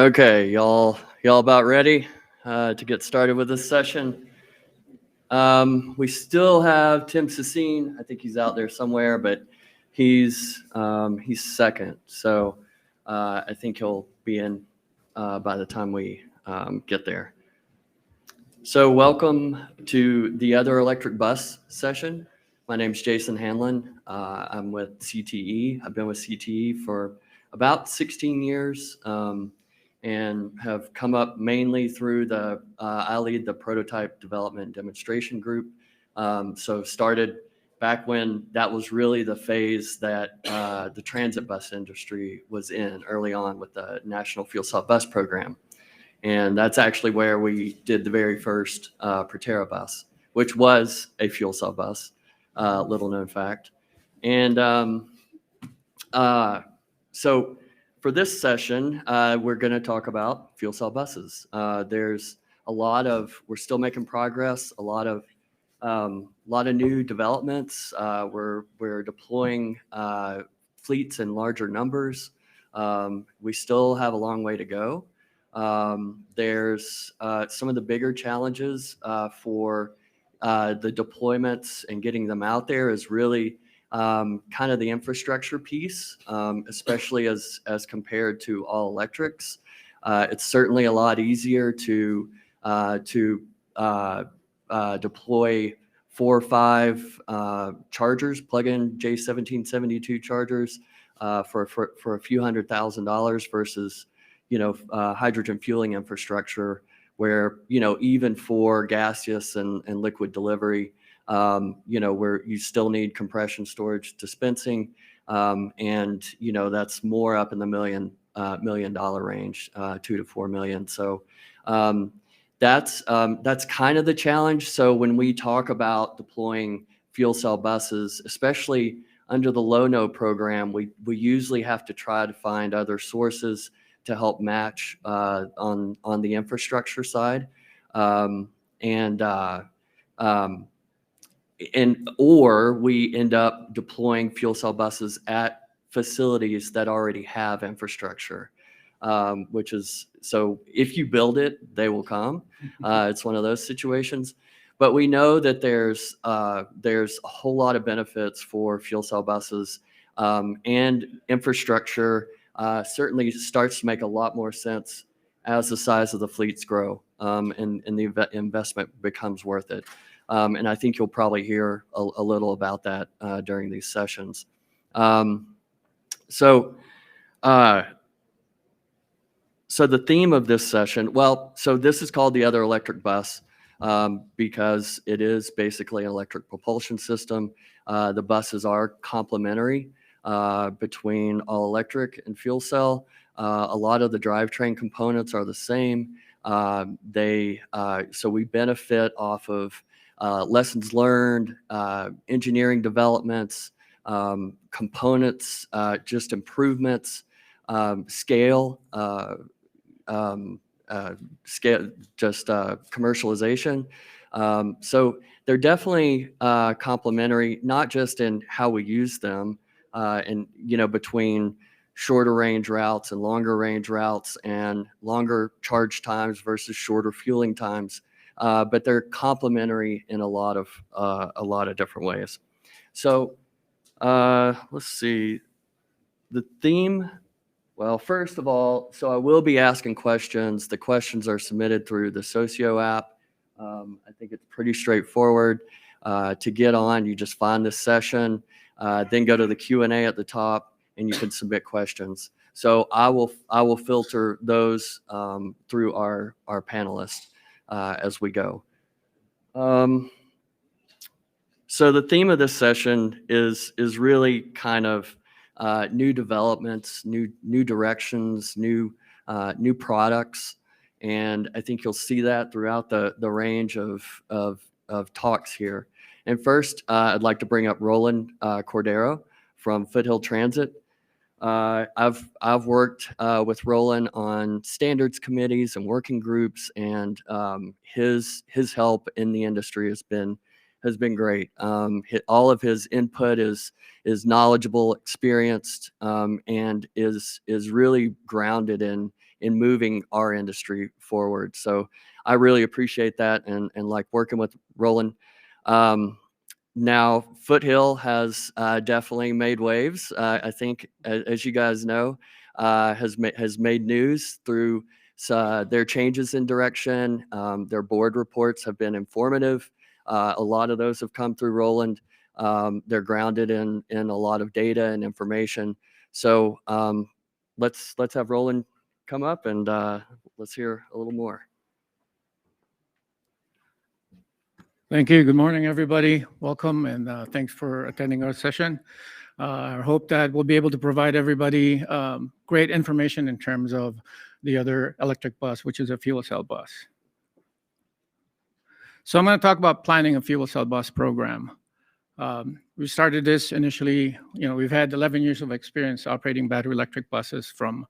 Okay, y'all about ready to get started with this session? We still have Tim Sasseen. I think he's out there somewhere, but he's second. So I think he'll be in by the time we get there. So welcome to the Other Electric Bus session. My name's Jason Hanlin. I'm with CTE. I've been with CTE for about 16 years. And have come up mainly through I lead the prototype development demonstration group. So started back when that was really the phase that the transit bus industry was in early on with the National Fuel Cell Bus Program. And that's actually where we did the very first Proterra bus, which was a fuel cell bus, little known fact. And so for this session, we're going to talk about fuel cell buses. There's we're still making progress, a lot of new developments. We're deploying fleets in larger numbers. We still have a long way to go. There's some of the bigger challenges for the deployments and getting them out there is really kind of the infrastructure piece, especially as compared to all electrics. It's certainly a lot easier to deploy 4 or 5 chargers, plug-in J1772 chargers for a few $100,000 versus hydrogen fueling infrastructure where even for gaseous and liquid delivery, where you still need compression, storage, dispensing, and that's more up in the $1 million range, $2 to $4 million. So that's kind of the challenge. So when we talk about deploying fuel cell buses, especially under the low-no program, we usually have to try to find other sources to help match on the infrastructure side, or we end up deploying fuel cell buses at facilities that already have infrastructure, which is, so if you build it, they will come. It's one of those situations. But we know that there's a whole lot of benefits for fuel cell buses, and infrastructure certainly starts to make a lot more sense as the size of the fleets grow, and the investment becomes worth it. And I think you'll probably hear a little about that during these sessions. So the theme of this session, so this is called the Other Electric Bus because it is basically an electric propulsion system. The buses are complementary between all electric and fuel cell. A lot of the drivetrain components are the same. So we benefit off of lessons learned, engineering developments, components, just improvements, scale, commercialization. So they're definitely complementary, not just in how we use them, and between shorter range routes and longer range routes and longer charge times versus shorter fueling times. But they're complementary in a lot of different ways. So let's see. The theme, well, first of all, so I will be asking questions. The questions are submitted through the Socio app. I think it's pretty straightforward. To get on, you just find this session, then go to the Q&A at the top, and you can submit questions. So I will filter those through our panelists as we go. So the theme of this session is really kind of new developments, new directions, new products, and I think you'll see that throughout the range of talks here. And first, I'd like to bring up Roland Cordero from Foothill Transit. I've worked with Roland on standards committees and working groups, and his help in the industry has been has been great. All of his input is knowledgeable, experienced, and is really grounded in moving our industry forward. So I really appreciate that, and like working with Roland. Now, Foothill has definitely made waves. I think, as you guys know, has made news through their changes in direction. Their board reports have been informative. A lot of those have come through Roland. They're grounded in a lot of data and information. So let's have Roland come up and let's hear a little more. Thank you. Good morning, everybody. Welcome, and thanks for attending our session. I hope that we'll be able to provide everybody great information in terms of the other electric bus, which is a fuel cell bus. So I'm going to talk about planning a fuel cell bus program. We started this initially, we've had 11 years of experience operating battery electric buses, from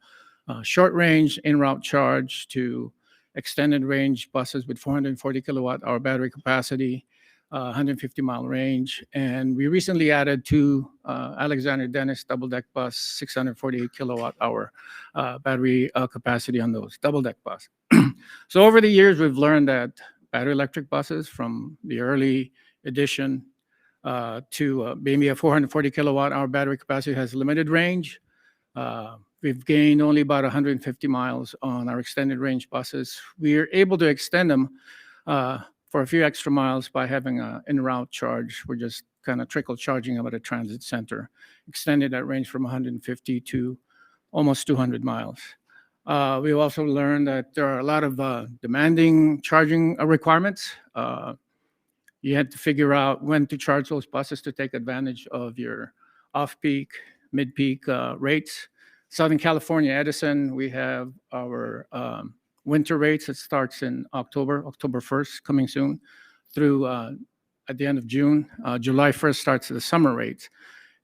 short range in-route charge to extended range buses with 440 kilowatt hour battery capacity, 150-mile range. And we recently added 2 Alexander Dennis double-deck bus, 648 kilowatt hour battery capacity on those double-deck bus. So over the years, we've learned that battery electric buses, from the early edition to maybe a 440 kilowatt hour battery capacity, has limited range. We've gained only about 150 miles on our extended range buses. We are able to extend them for a few extra miles by having an en-route charge. We're just kind of trickle charging them at a transit center, extended that range from 150 to almost 200 miles. We've also learned that there are a lot of demanding charging requirements. You had to figure out when to charge those buses to take advantage of your off-peak, mid-peak rates. Southern California, Edison, we have our winter rates that starts in October 1st, coming soon, through at the end of June. July 1st starts the summer rates.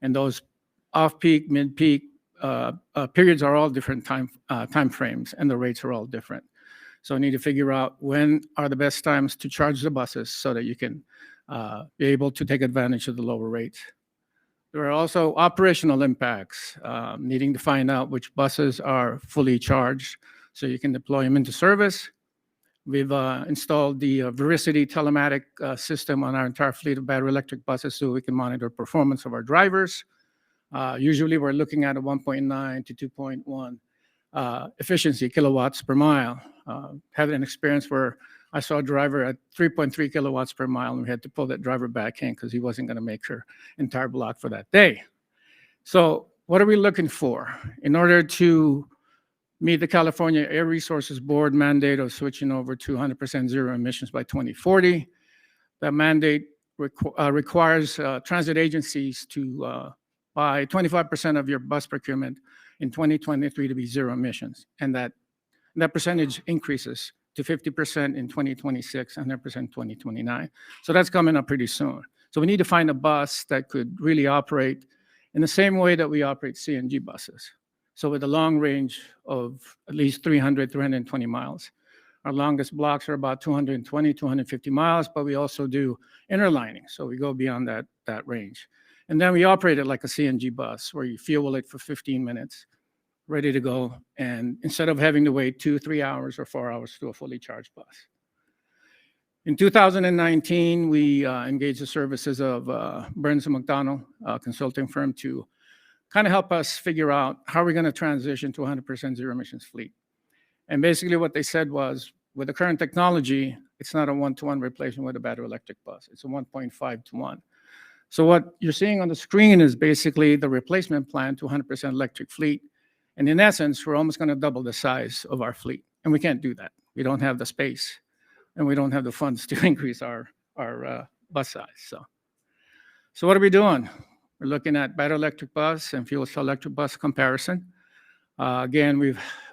And those off-peak, mid-peak periods are all different time frames, and the rates are all different. So we need to figure out when are the best times to charge the buses so that you can be able to take advantage of the lower rates. There are also operational impacts, needing to find out which buses are fully charged so you can deploy them into service. We've installed the Vericity telematic system on our entire fleet of battery electric buses so we can monitor performance of our drivers. Usually we're looking at a 1.9 to 2.1 efficiency kilowatts per mile. Had an experience where I saw a driver at 3.3 kilowatts per mile, and we had to pull that driver back in because he wasn't going to make her entire block for that day. So what are we looking for? In order to meet the California Air Resources Board mandate of switching over to 100% zero emissions by 2040, that mandate requires transit agencies to buy 25% of your bus procurement in 2023 to be zero emissions, and that percentage increases to 50% in 2026 and 100% in 2029. So that's coming up pretty soon. So we need to find a bus that could really operate in the same way that we operate CNG buses. So with a long range of at least 300, 320 miles. Our longest blocks are about 220, 250 miles, but we also do interlining. So we go beyond that range. And then we operate it like a CNG bus where you fuel it for 15 minutes, ready to go, and instead of having to wait 2, 3 hours or 4 hours to a fully charged bus. In 2019, we engaged the services of Burns & McDonnell, a consulting firm, to kind of help us figure out how we're going to transition to 100% zero emissions fleet. And basically what they said was, with the current technology, it's not a 1-to-1 replacement with a battery electric bus. It's a 1.5 to 1. So what you're seeing on the screen is basically the replacement plan to 100% electric fleet. And in essence, we're almost going to double the size of our fleet. And we can't do that. We don't have the space, and we don't have the funds to increase our bus size. So what are we doing? We're looking at battery electric bus and fuel cell electric bus comparison. Again,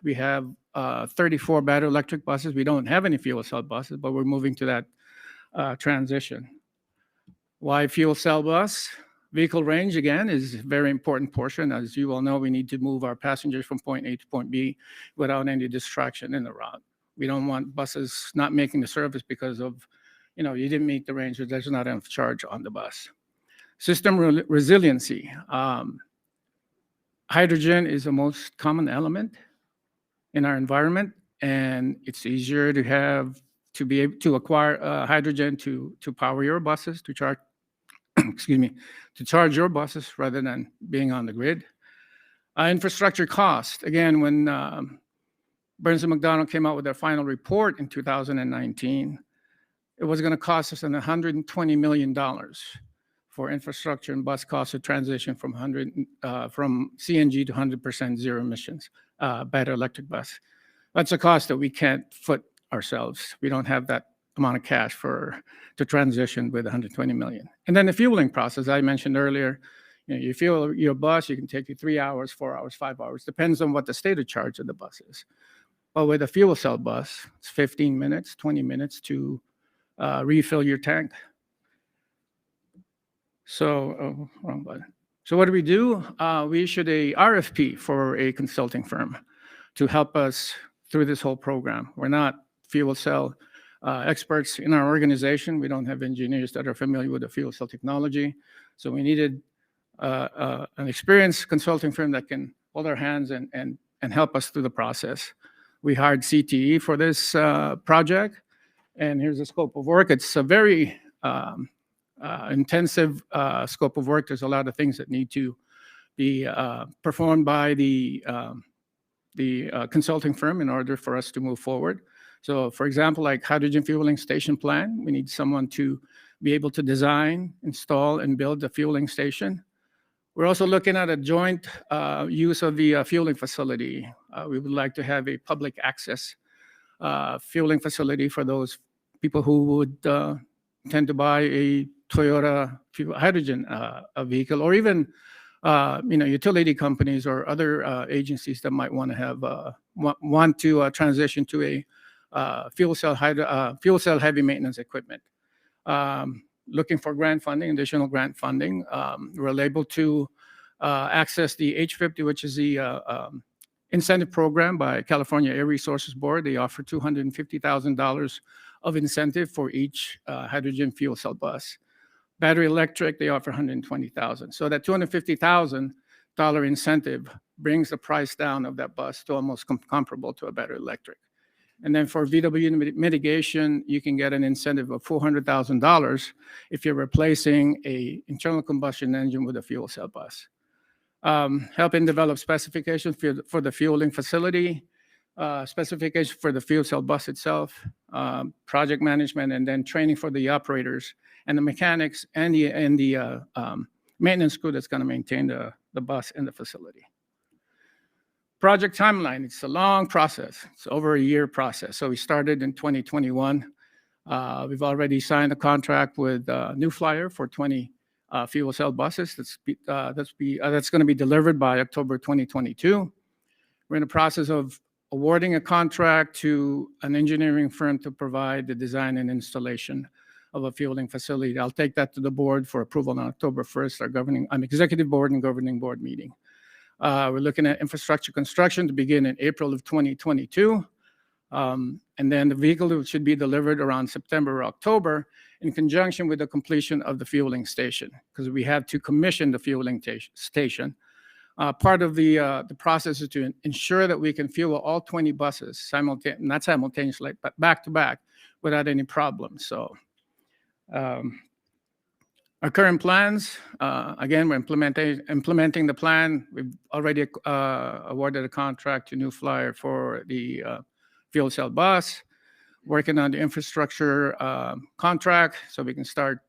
we have 34 battery electric buses. We don't have any fuel cell buses, but we're moving to that transition. Why fuel cell bus? Vehicle range, again, is a very important portion. As you all know, we need to move our passengers from point A to point B without any distraction in the route. We don't want buses not making the service because of you didn't meet the range, or there's not enough charge on the bus. System resiliency. Hydrogen is the most common element in our environment, and it's easier to be able to acquire hydrogen to power your buses, to charge, excuse me, to charge your buses rather than being on the grid. Infrastructure cost. Again, when Burns & McDonnell came out with their final report in 2019, it was going to cost us $120 million for infrastructure and bus costs to transition from CNG to 100% zero emissions battery electric bus. That's a cost that we can't foot ourselves. We don't have that amount of cash to transition with 120 million. And then the fueling process I mentioned earlier. You fuel your bus, you can take you 3 hours, 4 hours, 5 hours, depends on what the state of charge of the bus is. But with a fuel cell bus, it's 15 minutes, 20 minutes to refill your tank. So, wrong button. So what do? We issued a RFP for a consulting firm to help us through this whole program. We're not fuel cell experts in our organization. We don't have engineers that are familiar with the fuel cell technology. So we needed an experienced consulting firm that can hold our hands and help us through the process. We hired CTE for this project, and here's the scope of work. It's a very intensive scope of work. There's a lot of things that need to be performed by the consulting firm in order for us to move forward. So, for example, like hydrogen fueling station plan, we need someone to be able to design, install, and build the fueling station. We're also looking at a joint use of the fueling facility. We would like to have a public access fueling facility for those people who would tend to buy a Toyota hydrogen vehicle, or even utility companies or other agencies that might want to have want to transition to a fuel cell heavy maintenance equipment. Looking for grant funding, additional grant funding. We're able to access the H50, which is the incentive program by California Air Resources Board. They offer $250,000 of incentive for each hydrogen fuel cell bus. Battery electric, they offer $120,000. So that $250,000 incentive brings the price down of that bus to almost comparable to a battery electric. And then for VW mitigation, you can get an incentive of $400,000 if you're replacing an internal combustion engine with a fuel cell bus. Helping develop specifications for the fueling facility, specifications for the fuel cell bus itself, project management, and then training for the operators and the mechanics and the maintenance crew that's going to maintain the bus and the facility. Project timeline, it's a long process. It's over a year process. So we started in 2021. We've already signed a contract with New Flyer for 20 fuel cell buses. That's going to be delivered by October 2022. We're in the process of awarding a contract to an engineering firm to provide the design and installation of a fueling facility. I'll take that to the board for approval on October 1st, our executive board and governing board meeting. We're looking at infrastructure construction to begin in April of 2022. And then the vehicle should be delivered around September or October in conjunction with the completion of the fueling station, because we have to commission the fueling station. Part of the process is to ensure that we can fuel all 20 buses not simultaneously, but back to back without any problems. So our current plans, again, we're implementing the plan. We've already awarded a contract to New Flyer for the fuel cell bus, working on the infrastructure contract so we can start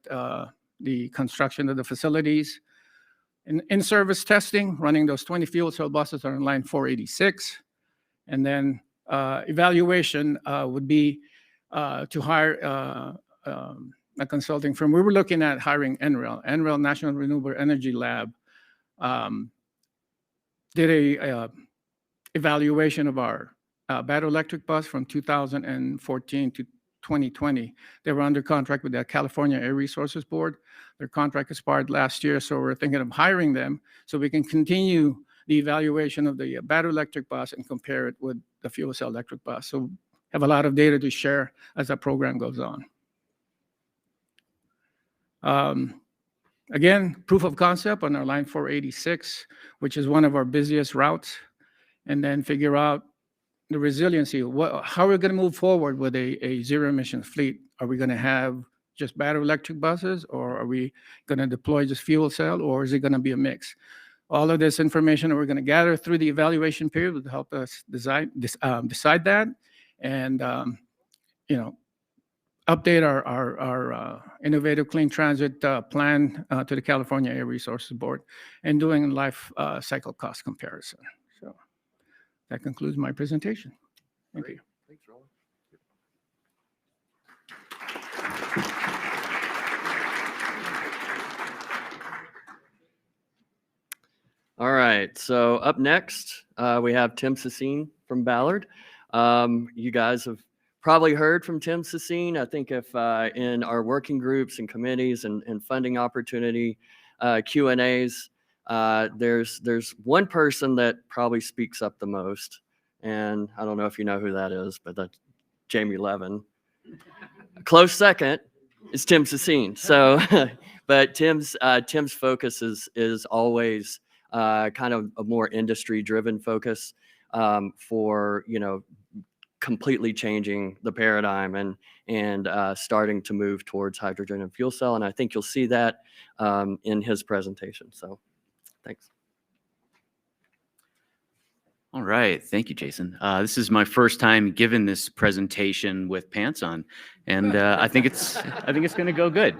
the construction of the facilities. In-service testing, running those 20 fuel cell buses are in line 486. And then evaluation would be to hire a consulting firm. We were looking at hiring NREL. NREL, National Renewable Energy Lab, did a evaluation of our battery electric bus from 2014 to 2020. They were under contract with the California Air Resources Board. Their contract expired last year, so we're thinking of hiring them so we can continue the evaluation of the battery electric bus and compare it with the fuel cell electric bus. So have a lot of data to share as that program goes on. Again, proof of concept on our line 486, which is one of our busiest routes, and then figure out the resiliency. How are we going to move forward with a zero emission fleet? Are we going to have just battery electric buses, or are we going to deploy just fuel cell, or is it going to be a mix? All of this information we're going to gather through the evaluation period will help us decide that, and update our innovative clean transit plan to the California Air Resources Board, and doing life cycle cost comparison. So that concludes my presentation. Thank you. Thanks, Roland. All right, so up next, we have Tim Sasseen from Ballard. You guys have probably heard from Tim Sasseen. I think if in our working groups and committees and funding opportunity Q&As, there's one person that probably speaks up the most, and I don't know if you know who that is, but that's Jamie Levin. A close second is Tim Sasseen. So, but Tim's focus is always kind of a more industry-driven focus for completely changing the paradigm and starting to move towards hydrogen and fuel cell. And I think you'll see that in his presentation. So, thanks. All right, thank you, Jason. This is my first time giving this presentation with pants on, and I think it's going to go good.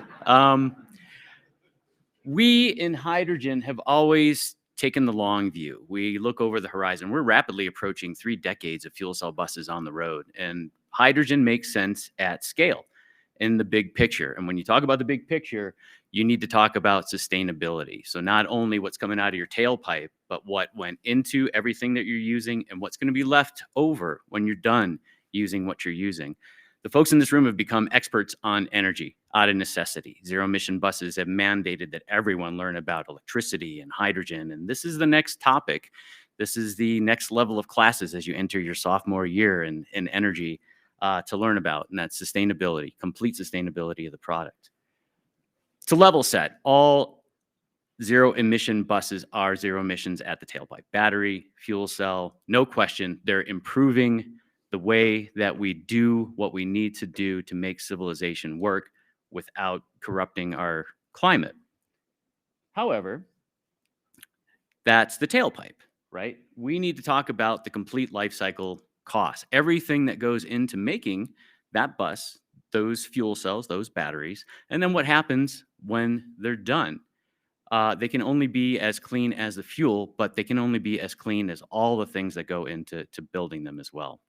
We in hydrogen have always taken the long view. We look over the horizon. We're rapidly approaching 3 decades of fuel cell buses on the road, and hydrogen makes sense at scale in the big picture. And when you talk about the big picture, you need to talk about sustainability. So not only what's coming out of your tailpipe, but what went into everything that you're using and what's going to be left over when you're done using what you're using. The folks in this room have become experts on energy out of necessity. Zero emission buses have mandated that everyone learn about electricity and hydrogen. And this is the next topic. This is the next level of classes as you enter your sophomore year in energy to learn about, and that's sustainability, complete sustainability of the product. To level set, all zero emission buses are zero emissions at the tailpipe. Battery, fuel cell, no question, they're improving the way that we do what we need to do to make civilization work without corrupting our climate. However, that's the tailpipe, right? We need to talk about the complete life cycle cost, everything that goes into making that bus, those fuel cells, those batteries, and then what happens when they're done. They can only be as clean as the fuel, but they can only be as clean as all the things that go into building them as well.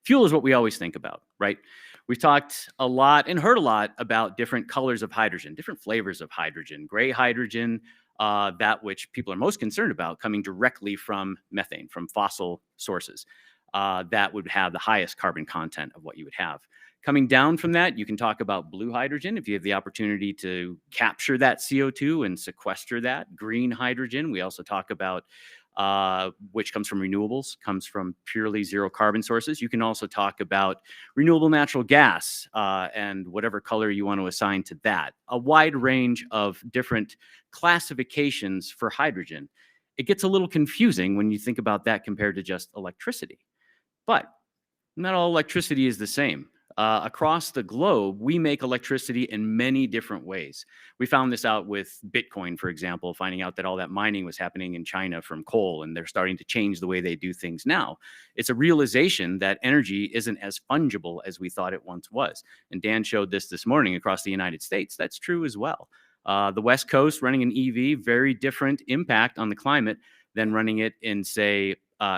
Fuel is what we always think about, right? We've talked a lot and heard a lot about different colors of hydrogen, different flavors of hydrogen, gray hydrogen, that which people are most concerned about coming directly from methane, from fossil sources. That would have the highest carbon content of what you would have. Coming down from that, you can talk about blue hydrogen if you have the opportunity to capture that CO2 and sequester that. Green hydrogen, we also talk about, which comes from renewables, comes from purely zero carbon sources. You can also talk about renewable natural gas and whatever color you want to assign to that. A wide range of different classifications for hydrogen. It gets a little confusing when you think about that compared to just electricity. But not all electricity is the same. Across the globe, we make electricity in many different ways. We found this out with Bitcoin, for example, finding out that all that mining was happening in China from coal, and they're starting to change the way they do things now. It's a realization that energy isn't as fungible as we thought it once was. And Dan showed this morning across the United States. That's true as well. The West Coast running an EV, very different impact on the climate than running it in, say,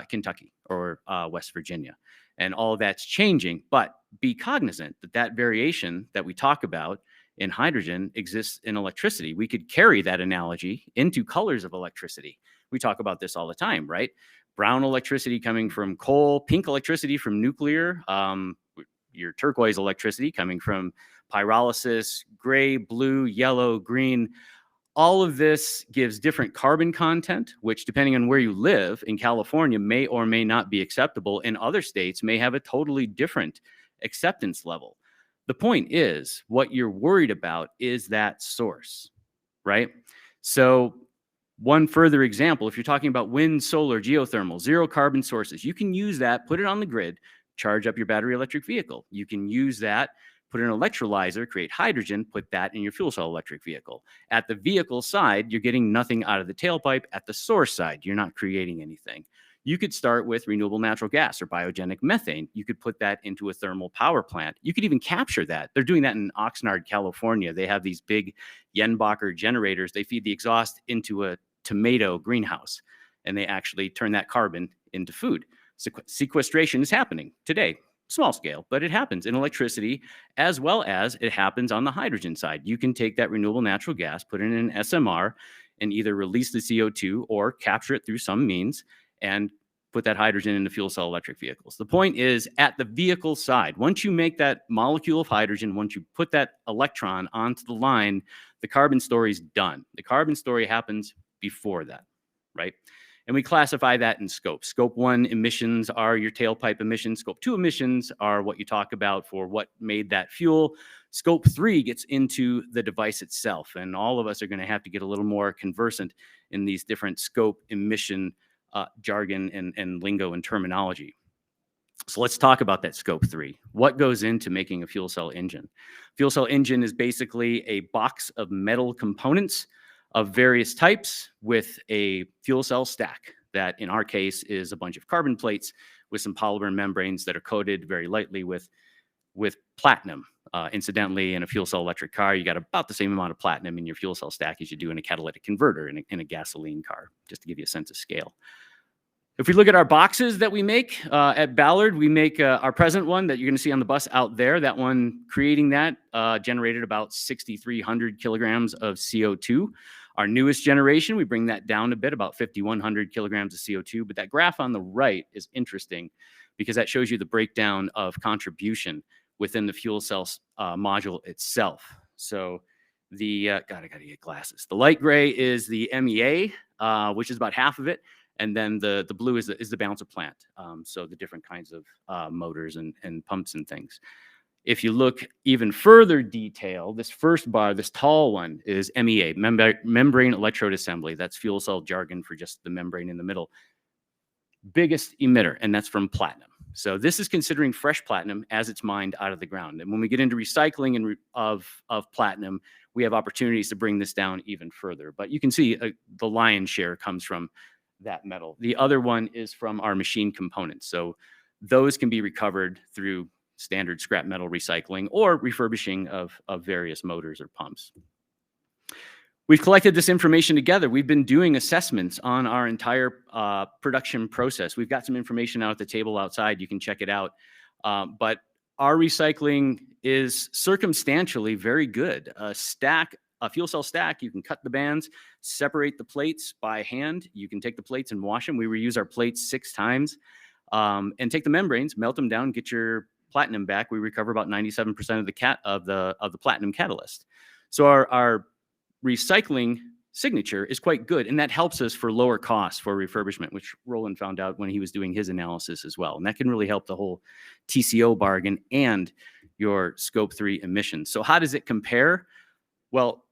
Kentucky or West Virginia. And all that's changing, but be cognizant that that variation that we talk about in hydrogen exists in electricity. We could carry that analogy into colors of electricity. We talk about this all the time, right? Brown electricity coming from coal, pink electricity from nuclear, your turquoise electricity coming from pyrolysis, gray, blue, yellow, green. All of this gives different carbon content, which depending on where you live in California may or may not be acceptable. In other states may have a totally different acceptance level. The point is, what you're worried about is that source, right? So one further example, if you're talking about wind, solar, geothermal, zero carbon sources, you can use that, put it on the grid, charge up your battery electric vehicle. You can use that, put an electrolyzer, create hydrogen, put that in your fuel cell electric vehicle. At the vehicle side, you're getting nothing out of the tailpipe. At the source side, you're not creating anything. You could start with renewable natural gas or biogenic methane. You could put that into a thermal power plant. You could even capture that. They're doing that in Oxnard, California. They have these big Jenbacher generators. They feed the exhaust into a tomato greenhouse, and they actually turn that carbon into food. Sequestration is happening today, small scale, but it happens in electricity as well as it happens on the hydrogen side. You can take that renewable natural gas, put it in an SMR, and either release the CO2 or capture it through some means and put that hydrogen into fuel cell electric vehicles. The point is, at the vehicle side, once you make that molecule of hydrogen, once you put that electron onto the line, the carbon story is done. The carbon story happens before that, right? And we classify that in scopes. Scope 1 emissions are your tailpipe emissions. Scope 2 emissions are what you talk about for what made that fuel. Scope 3 gets into the device itself. And all of us are going to have to get a little more conversant in these different scope emission jargon and lingo and terminology. So let's talk about that scope 3. What goes into making a fuel cell engine? Fuel cell engine is basically a box of metal components of various types with a fuel cell stack that in our case is a bunch of carbon plates with some polymer membranes that are coated very lightly with platinum. Incidentally, in a fuel cell electric car, you got about the same amount of platinum in your fuel cell stack as you do in a catalytic converter in a gasoline car, just to give you a sense of scale. If we look at our boxes that we make at Ballard, we make our present one that you're going to see on the bus out there. That one, creating that, generated about 6,300 kilograms of CO2. Our newest generation, we bring that down a bit, about 5,100 kilograms of CO2. But that graph on the right is interesting because that shows you the breakdown of contribution within the fuel cell module itself. So the, God, I got to get glasses. The light gray is the MEA, which is about half of it. And then the blue is the balance of plant. So the different kinds of motors and pumps and things. If you look even further detail, this first bar, this tall one, is MEA, membrane electrode assembly. That's fuel cell jargon for just the membrane in the middle. Biggest emitter, and that's from platinum. So this is considering fresh platinum as it's mined out of the ground. And when we get into recycling of platinum, we have opportunities to bring this down even further. But you can see the lion's share comes from that metal. The other one is from our machine components. So those can be recovered through standard scrap metal recycling or refurbishing of various motors or pumps. We've collected this information together. We've been doing assessments on our entire production process. We've got some information out at the table outside. You can check it out. But our recycling is circumstantially very good. A fuel cell stack, you can cut the bands, separate the plates by hand. You can take the plates and wash them. We reuse our plates 6 times and take the membranes, melt them down, get your platinum back. We recover about 97% of the platinum catalyst. So our recycling signature is quite good, and that helps us for lower costs for refurbishment, which Roland found out when he was doing his analysis as well. And that can really help the whole TCO bargain and your scope 3 emissions. So how does it compare? Well,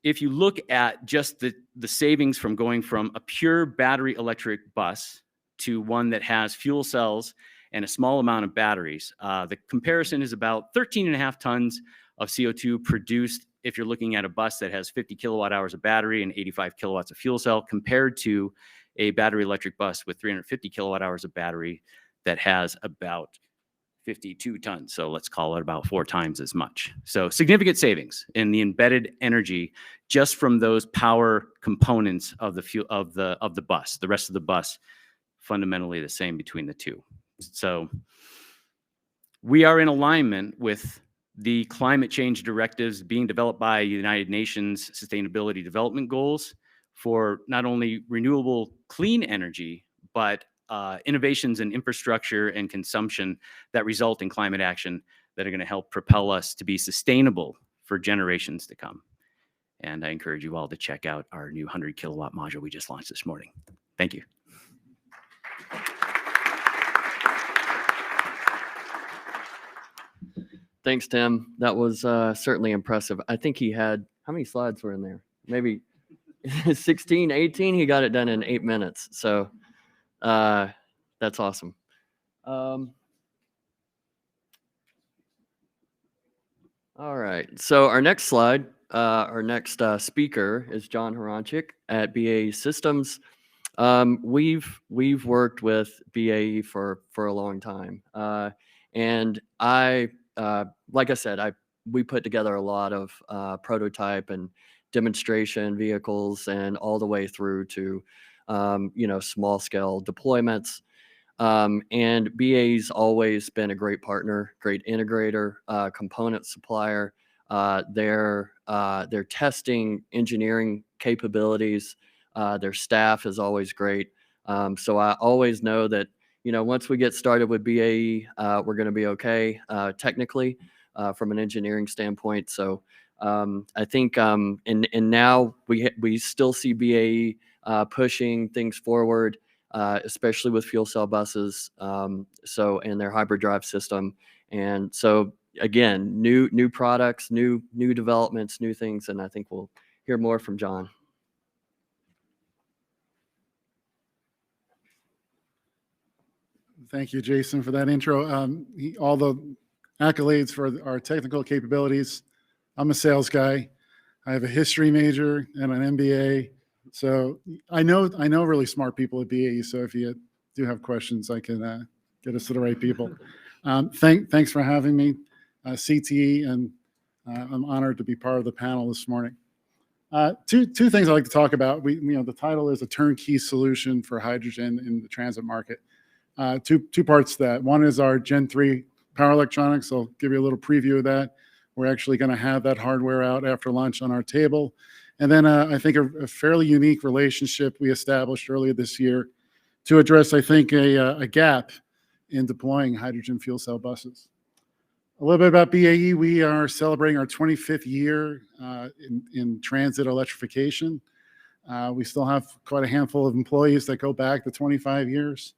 if you look at just the savings from going from a pure battery electric bus to one that has fuel cells and a small amount of batteries, the comparison is about 13.5 tons of CO2 produced if you're looking at a bus that has 50 kilowatt hours of battery and 85 kilowatts of fuel cell, compared to a battery electric bus with 350 kilowatt hours of battery that has about 52 tons. So let's call it about 4 times as much. So significant savings in the embedded energy just from those power components of the bus. The rest of the bus fundamentally the same between the two. So we are in alignment with the climate change directives being developed by the United Nations Sustainability Development Goals for not only renewable clean energy, but innovations in infrastructure and consumption that result in climate action that are going to help propel us to be sustainable for generations to come. And I encourage you all to check out our new 100 kilowatt module we just launched this morning. Thank you. Thanks, Tim. That was certainly impressive. I think he had, how many slides were in there? Maybe 16, 18. He got it done in 8 minutes. So that's awesome. All right. So our next slide, our next speaker is John Hroncich at BAE Systems. We've worked with BAE for a long time, and like I said, we put together a lot of prototype and demonstration vehicles, and all the way through to small scale deployments. And BAE's always been a great partner, great integrator, component supplier. Their testing engineering capabilities, their staff is always great. So I always know that, once we get started with BAE, we're going to be okay technically from an engineering standpoint. So I think, and now we still see BAE pushing things forward. Especially with fuel cell buses, and their hybrid drive system. And so again, new products, new developments, new things, and I think we'll hear more from John. Thank you, Jason, for that intro. All the accolades for our technical capabilities. I'm a sales guy. I have a history major and an MBA. So I know really smart people at BAE. So if you do have questions, I can get us to the right people. Thanks for having me, CTE, and I'm honored to be part of the panel this morning. Two things I'd like to talk about. The title is a turnkey solution for hydrogen in the transit market. Two parts to that. One is our Gen 3 power electronics. I'll give you a little preview of that. We're actually going to have that hardware out after lunch on our table. And then I think a fairly unique relationship we established earlier this year to address, I think, a gap in deploying hydrogen fuel cell buses. A little bit about BAE. We are celebrating our 25th year in transit electrification. We still have quite a handful of employees that go back to 25 years.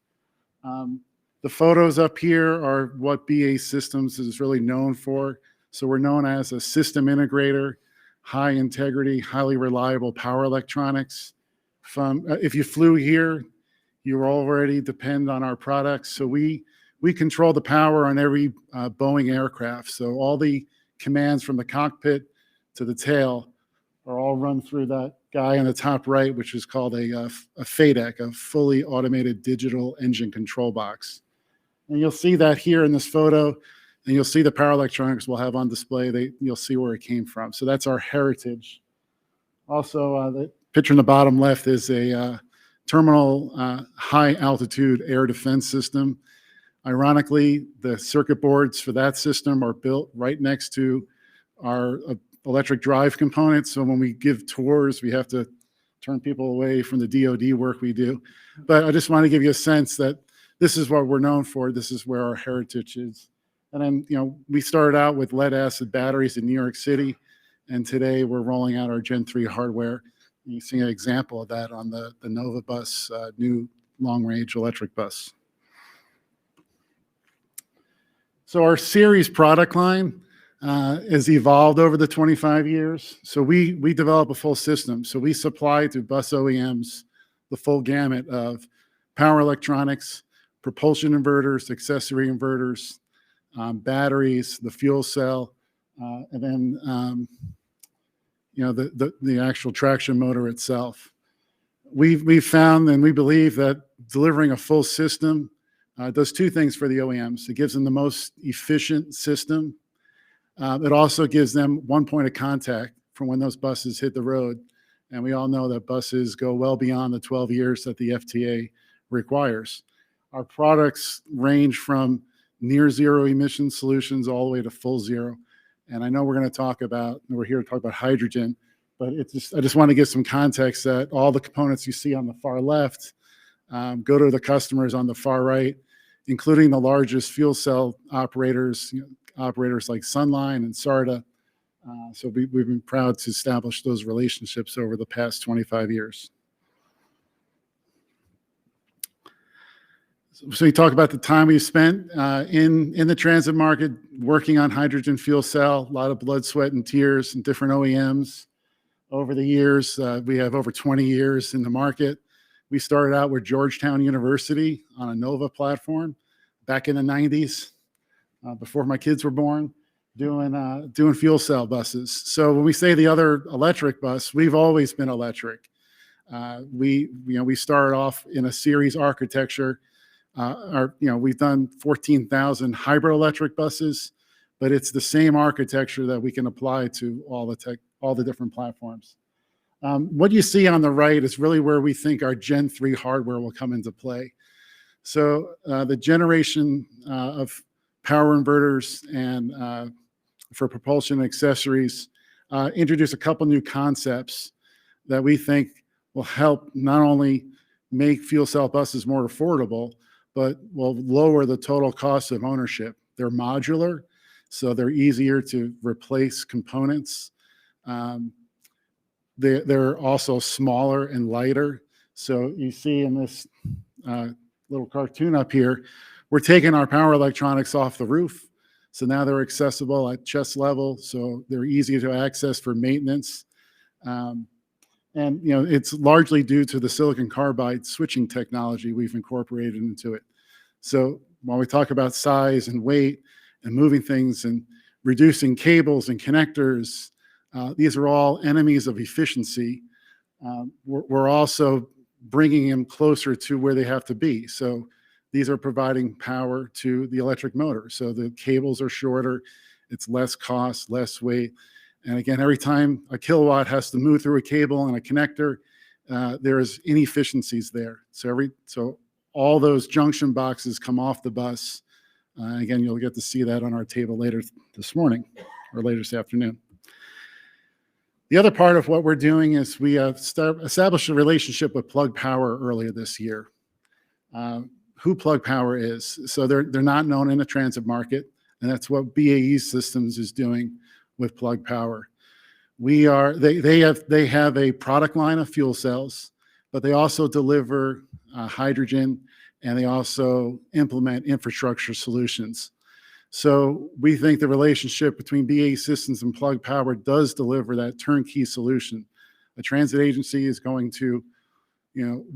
The photos up here are what BAE Systems is really known for. So we're known as a system integrator, high integrity, highly reliable power electronics. If you flew here, you already depend on our products. So we control the power on every Boeing aircraft. So all the commands from the cockpit to the tail are all run through that guy on the top right, which is called a FADEC, a fully automated digital engine control box. And you'll see that here in this photo. And you'll see the power electronics we'll have on display. You'll see where it came from. So that's our heritage. Also, the picture in the bottom left is a terminal high altitude air defense system. Ironically, the circuit boards for that system are built right next to our electric drive components. So when we give tours, we have to turn people away from the DoD work we do. But I just want to give you a sense that this is what we're known for. This is where our heritage is. And then, we started out with lead acid batteries in New York City, and today we're rolling out our Gen 3 hardware. You see an example of that on the Nova bus, new long-range electric bus. So our series product line has evolved over the 25 years. So we develop a full system. So we supply to bus OEMs the full gamut of power electronics, propulsion inverters, accessory inverters, batteries, the fuel cell, and then the actual traction motor itself. We've found and we believe that delivering a full system does two things for the OEMs. It gives them the most efficient system. It also gives them one point of contact for when those buses hit the road. And we all know that buses go well beyond the 12 years that the FTA requires. Our products range from near zero emission solutions all the way to full zero. And I know we're here to talk about hydrogen, but I just want to give some context that all the components you see on the far left go to the customers on the far right, including the largest fuel cell operators, operators like Sunline and Sarda. So we've been proud to establish those relationships over the past 25 years. So you talk about the time we spent in the transit market working on hydrogen fuel cell, a lot of blood, sweat, and tears and different OEMs. Over the years, we have over 20 years in the market. We started out with Georgetown University on a Nova platform back in the 90s, before my kids were born, doing fuel cell buses. So when we say the other electric bus, we've always been electric. We started off in a series architecture. We've done 14,000 hybrid electric buses, but it's the same architecture that we can apply to all the different platforms. What you see on the right is really where we think our Gen 3 hardware will come into play. So the generation of power inverters and for propulsion accessories introduce a couple new concepts that we think will help not only make fuel cell buses more affordable, but will lower the total cost of ownership. They're modular, so they're easier to replace components. They're also smaller and lighter. So you see in this little cartoon up here, we're taking our power electronics off the roof. So now they're accessible at chest level, so they're easy to access for maintenance. And it's largely due to the silicon carbide switching technology we've incorporated into it. So while we talk about size and weight and moving things and reducing cables and connectors, these are all enemies of efficiency. We're also bringing them closer to where they have to be. So these are providing power to the electric motor. So the cables are shorter, it's less cost, less weight. And again, every time a kilowatt has to move through a cable and a connector, there's inefficiencies there. So all those junction boxes come off the bus. Again, you'll get to see that on our table later this morning or later this afternoon. The other part of what we're doing is we established a relationship with Plug Power earlier this year. Who Plug Power is. So they're not known in the transit market, and that's what BAE Systems is doing with Plug Power. They have a product line of fuel cells, but they also deliver hydrogen, and they also implement infrastructure solutions. So we think the relationship between BAE Systems and Plug Power does deliver that turnkey solution. A transit agency is going to,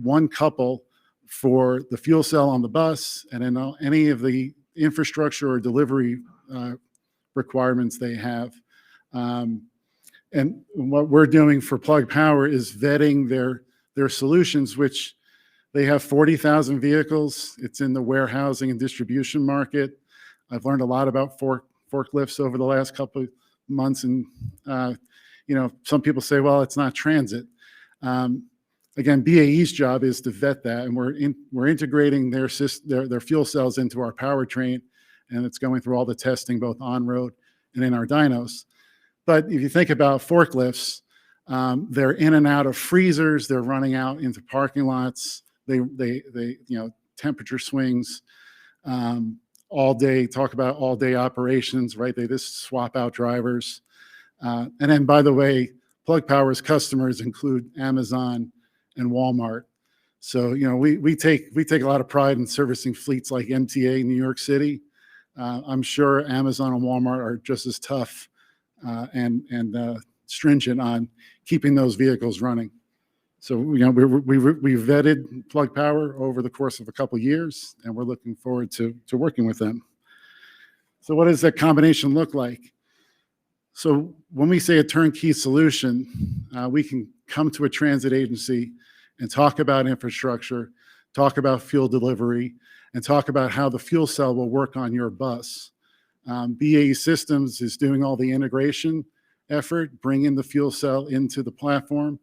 one couple for the fuel cell on the bus, and then any of the infrastructure or delivery requirements they have. And what we're doing for Plug Power is vetting their solutions, which they have 40,000 vehicles. It's in the warehousing and distribution market. I've learned a lot about forklifts over the last couple of months, and some people say, well, it's not transit. Again, BAE's job is to vet that, and we're integrating their fuel cells into our powertrain, and it's going through all the testing both on road and in our dynos. But if you think about forklifts, they're in and out of freezers, they're running out into parking lots, they temperature swings all day. Talk about all day operations, right? They just swap out drivers. And then, by the way, Plug Power's customers include Amazon and Walmart. So we take a lot of pride in servicing fleets like MTA in New York City. I'm sure Amazon and Walmart are just as tough and stringent on keeping those vehicles running. So we vetted Plug Power over the course of a couple of years, and we're looking forward to working with them. So what does that combination look like? So when we say a turnkey solution, we can come to a transit agency and talk about infrastructure, talk about fuel delivery, and talk about how the fuel cell will work on your bus. BAE Systems is doing all the integration effort, bringing the fuel cell into the platform,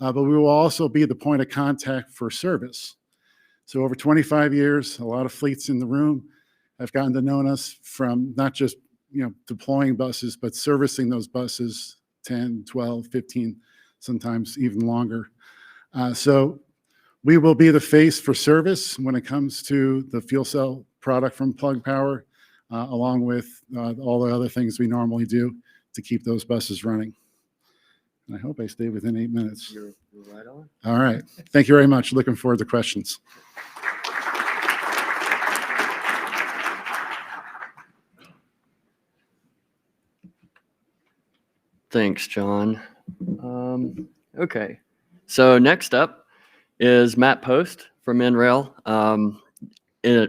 but we will also be the point of contact for service. So over 25 years, a lot of fleets in the room have gotten to know us from not just deploying buses, but servicing those buses 10, 12, 15, sometimes even longer. So we will be the face for service when it comes to the fuel cell product from Plug Power, along with all the other things we normally do to keep those buses running. And I hope I stay within 8 minutes. You're right on. All right. Thank you very much. Looking forward to questions. Thanks, John. Okay, so next up is Matt Post from NREL.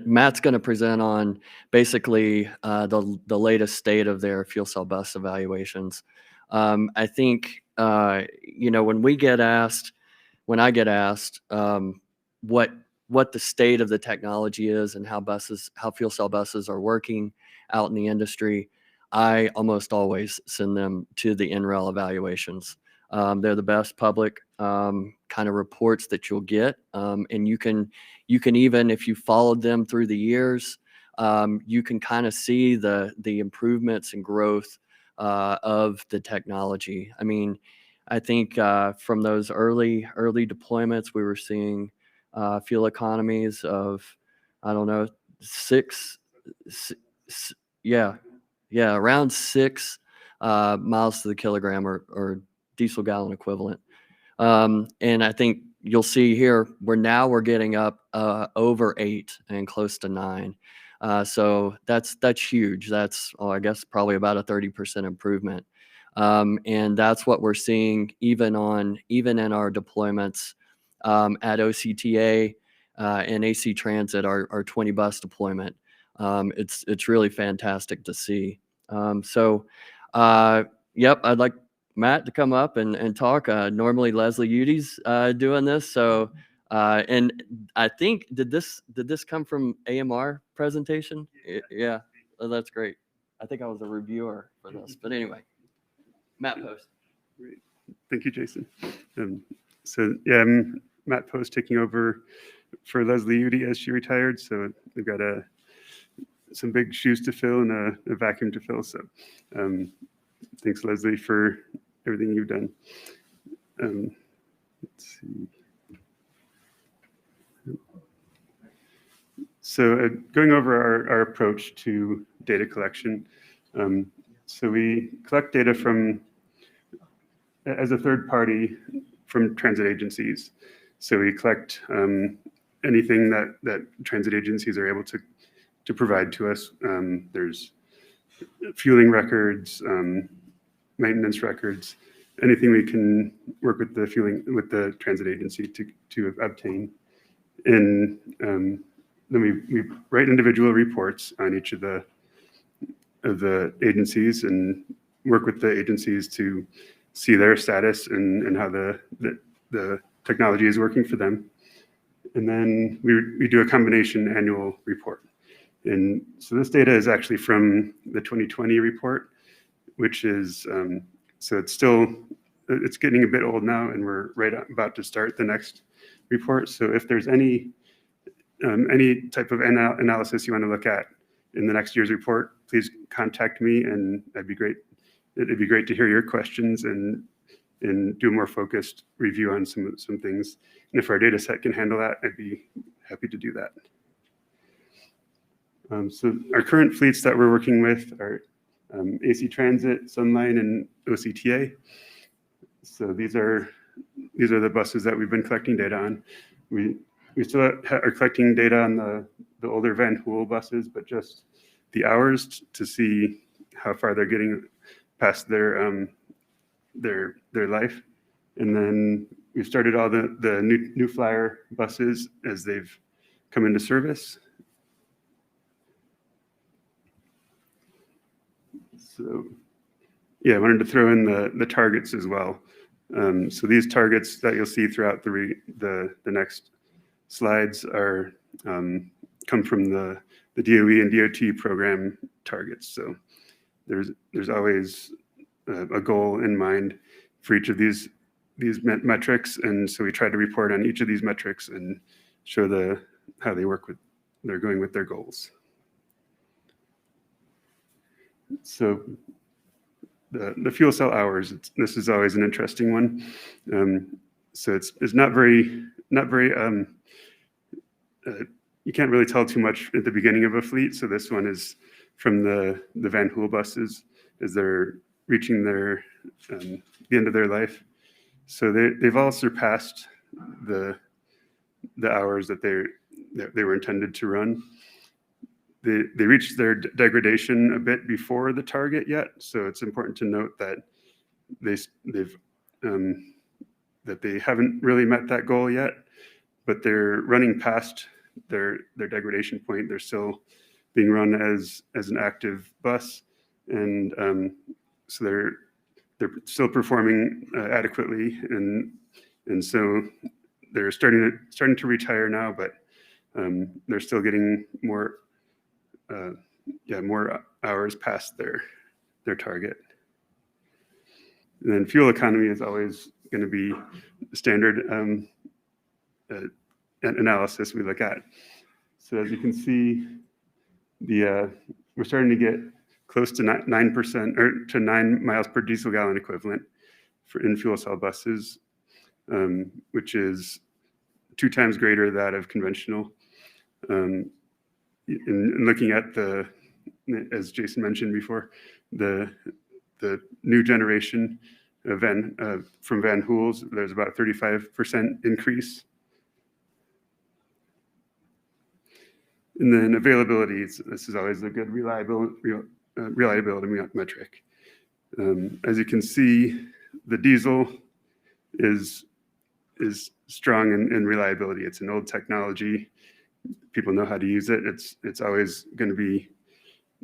Matt's going to present on basically the latest state of their fuel cell bus evaluations. I think when I get asked what the state of the technology is and how fuel cell buses are working out in the industry, I almost always send them to the NREL evaluations. They're the best public kind of reports that you'll get, and you can even, if you followed them through the years, you can kind of see the improvements and growth of the technology. I mean, I think from those early deployments, we were seeing fuel economies of, I don't know, around 6 miles to the kilogram or diesel gallon equivalent. And I think you'll see here, we're getting up over 8 and close to 9. So that's huge. That's, I guess, probably about a 30% improvement. And that's what we're seeing even in our deployments at OCTA and AC Transit, our 20 bus deployment. It's really fantastic to see. Yep, I'd like Matt to come up and talk. Normally Leslie Udy's doing this, so and I think did this come from AMR presentation? Yeah, that's great. I think I was a reviewer for this, but anyway, Matt Post. Great. Thank you, Jason. I'm Matt Post, taking over for Leslie Udy as she retired. So we've got some big shoes to fill and a vacuum to fill. So thanks, Leslie, for everything you've done. Let's see. So going over our approach to data collection. So we collect data as a third party from transit agencies. So we collect anything that transit agencies are able to provide to us. There's fueling records, maintenance records, anything we can work with the transit agency to obtain. And then we write individual reports on each of the agencies and work with the agencies to see their status and how the technology is working for them. And then we do a combination annual report. And so this data is actually from the 2020 report, which is, so it's getting a bit old now, and we're about to start the next report. So if there's any type of analysis you want to look at in the next year's report, please contact me, and it'd be great to hear your questions and do a more focused review on some things. And if our data set can handle that, I'd be happy to do that. So our current fleets that we're working with are AC Transit, Sunline, and OCTA. So these are the buses that we've been collecting data on. We still are collecting data on the older Van Hool buses, but just the hours to see how far they're getting past their life. And then we've started all the new Flyer buses as they've come into service. So yeah, I wanted to throw in the targets as well. So these targets that you'll see throughout the next slides are come from the DOE and DOT program targets. So there's always a goal in mind for each of these metrics, and so we try to report on each of these metrics and show how they're going with their goals. So the fuel cell hours, this is always an interesting one. So it's not very you can't really tell too much at the beginning of a fleet. So this one is from the Van Hool buses as they're reaching the end of their life. So they've all surpassed the hours that they were intended to run. They reached their degradation a bit before the target yet. So it's important to note that they've that they haven't really met that goal yet, but they're running past their degradation point. They're still being run as an active bus, and so they're still performing adequately, and so they're starting to retire now, but they're still getting more hours past their target. And then fuel economy is always going to be the standard analysis we look at. So as you can see, we're starting to get close to 9% or to 9 miles per diesel gallon equivalent in fuel cell buses, which is 2 times greater that of conventional. In looking at as Jason mentioned before, the new generation of from Van Hool's, there's about a 35% increase. And then availability, this is always a good reliability metric. As you can see, the diesel is strong in reliability. It's an old technology. People know how to use it. It's always going to be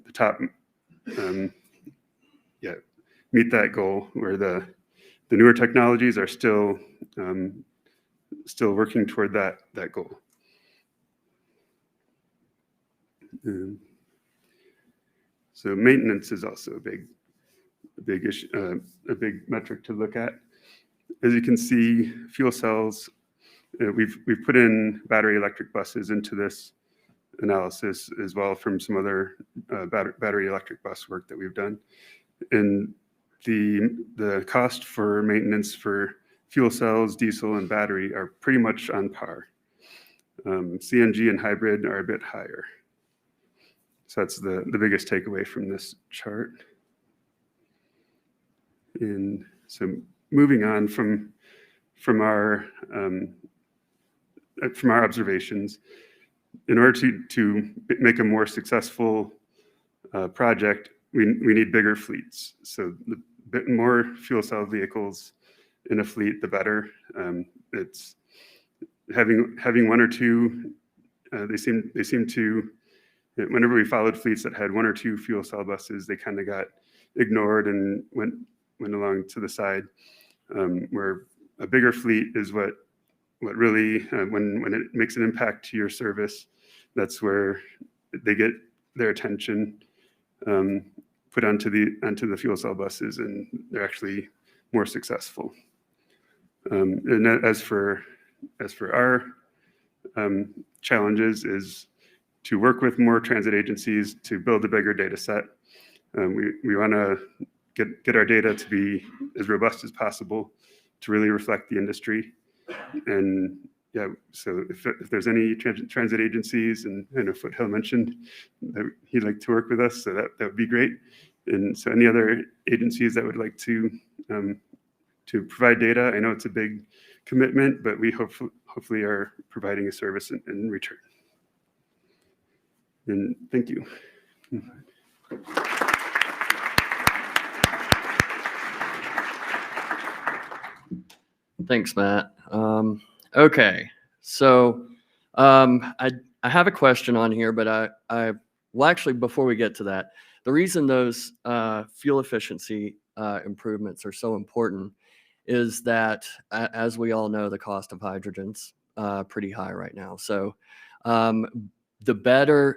the top. Meet that goal, where the newer technologies are still working toward that goal. So maintenance is also a big issue, a big metric to look at. As you can see, fuel cells, we've put in battery electric buses into this analysis as well from some other battery electric bus work that we've done. And the cost for maintenance for fuel cells, diesel, and battery are pretty much on par. CNG and hybrid are a bit higher. So that's the biggest takeaway from this chart. And so moving on from our observations, in order to make a more successful project, we need bigger fleets. So the bit more fuel cell vehicles in a fleet, the better. It's having one or two. They seem to. Whenever we followed fleets that had 1 or 2 fuel cell buses, they kind of got ignored and went along to the side. Where a bigger fleet is what really, when it makes an impact to your service, that's where they get their attention put onto the fuel cell buses, and they're actually more successful. And as for our challenges is to work with more transit agencies to build a bigger data set. We want to get our data to be as robust as possible to really reflect the industry. And yeah, so if there's any transit agencies, and I know Foothill mentioned that he'd like to work with us, so that would be great. And so any other agencies that would like to provide data, I know it's a big commitment, but we hopefully are providing a service in return. And thank you. Thanks, Matt. Okay, so I have a question on here, but well, actually, before we get to that, the reason those fuel efficiency improvements are so important is that, as we all know, the cost of hydrogen's pretty high right now. So the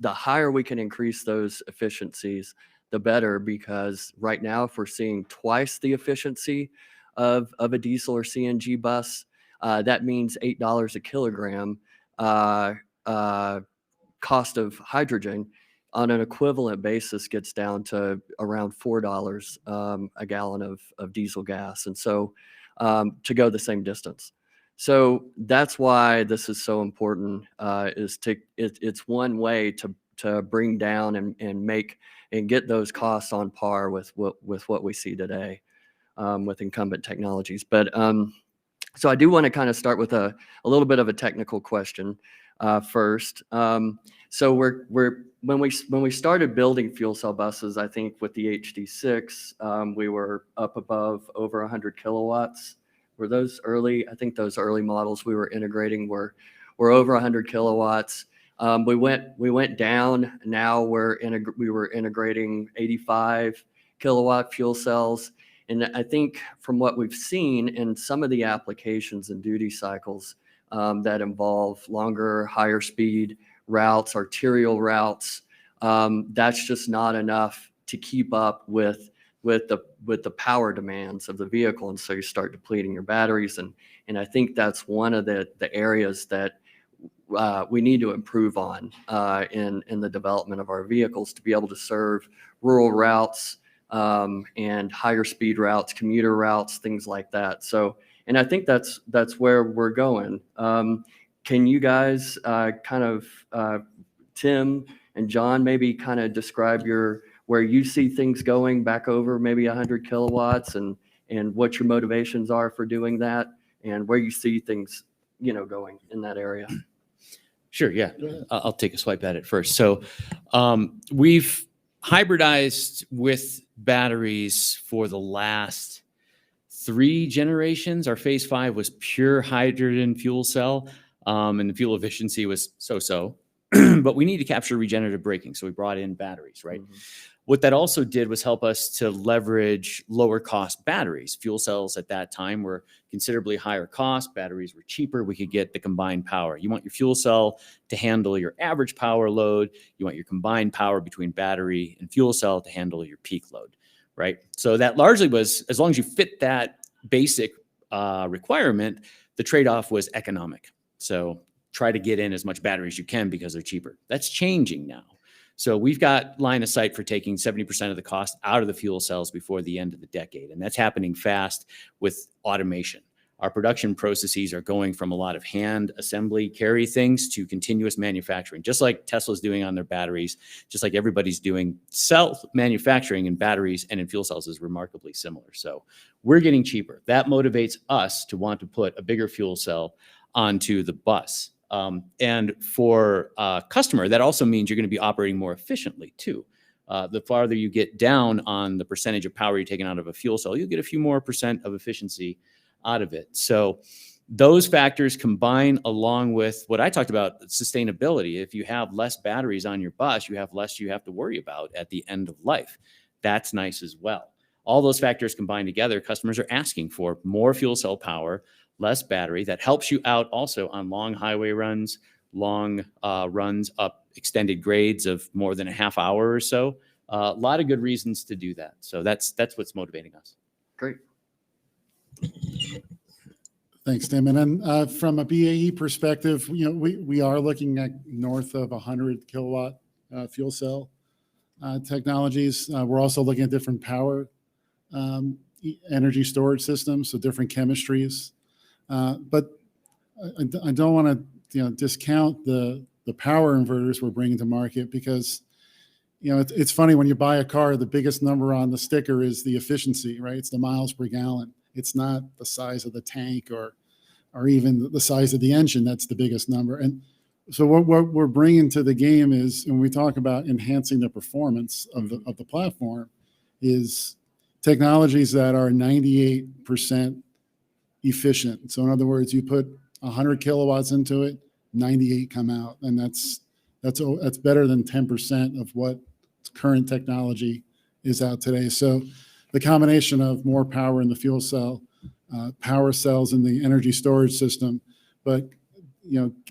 higher we can increase those efficiencies, the better, because right now, if we're seeing twice the efficiency of a diesel or CNG bus, that means $8 a kilogram cost of hydrogen on an equivalent basis gets down to around $4 a gallon of diesel gas. And so to go the same distance. So that's why this is so important, it's one way to bring down and make and get those costs on par with what we see today with incumbent technologies. But so I do want to kind of start with a little bit of a technical question. first. So when we started building fuel cell buses, I think with the HD6, we were up above over 100 kilowatts. Were those early? I think those early models we were integrating were over 100 kilowatts. We went down. Now we were integrating 85 kilowatt fuel cells. And I think from what we've seen in some of the applications and duty cycles that involve longer, higher speed routes, arterial routes, that's just not enough to keep up with the power demands of the vehicle. And so you start depleting your batteries. And I think that's one of the areas that we need to improve on in the development of our vehicles to be able to serve rural routes and higher speed routes, commuter routes, things like that. So, and I think that's where we're going. Can you guys Tim and John, maybe kind of describe where you see things going back over maybe 100 kilowatts and what your motivations are for doing that and where you see things, going in that area? Sure. Yeah. I'll take a swipe at it first. So we've hybridized with batteries for the last 3 generations. Our phase 5 was pure hydrogen fuel cell, and the fuel efficiency was so-so. But we need to capture regenerative braking, so we brought in batteries, right? Mm-hmm. What that also did was help us to leverage lower cost batteries. Fuel cells at that time were considerably higher cost. Batteries were cheaper. We could get the combined power. You want your fuel cell to handle your average power load. You want your combined power between battery and fuel cell to handle your peak load, right? So that largely was, as long as you fit that basic requirement, the trade-off was economic. So try to get in as much battery as you can because they're cheaper. That's changing now. So we've got line of sight for taking 70% of the cost out of the fuel cells before the end of the decade. And that's happening fast with automation. Our production processes are going from a lot of hand assembly carry things to continuous manufacturing, just like Tesla's doing on their batteries, just like everybody's doing. Self-manufacturing in batteries and in fuel cells is remarkably similar. So we're getting cheaper. That motivates us to want to put a bigger fuel cell onto the bus. And for a customer, that also means you're going to be operating more efficiently too. The farther you get down on the percentage of power you're taking out of a fuel cell, you'll get a few more % of efficiency out of it. So those factors combine along with what I talked about, sustainability. If you have less batteries on your bus, you have less you have to worry about at the end of life. That's nice as well. All those factors combined together, customers are asking for more fuel cell power, less battery. That helps you out also on long highway runs, long runs up extended grades of more than a half hour or so. A lot of good reasons to do that. So that's what's motivating us. Great. Thanks, Tim. And then from a BAE perspective, we are looking at north of 100 kilowatt fuel cell technologies. We're also looking at different power energy storage systems, so different chemistries. But I don't want to discount the power inverters we're bringing to market because it's funny when you buy a car, the biggest number on the sticker is the efficiency, right? It's the miles per gallon. It's not the size of the tank or even the size of the engine. That's the biggest number. And so what we're bringing to the game is, when we talk about enhancing the performance of the platform, is technologies that are 98% efficient. So in other words, you put 100 kilowatts into it, 98 come out, and that's better than 10% of what current technology is out today. So the combination of more power in the fuel cell, power cells in the energy storage system, but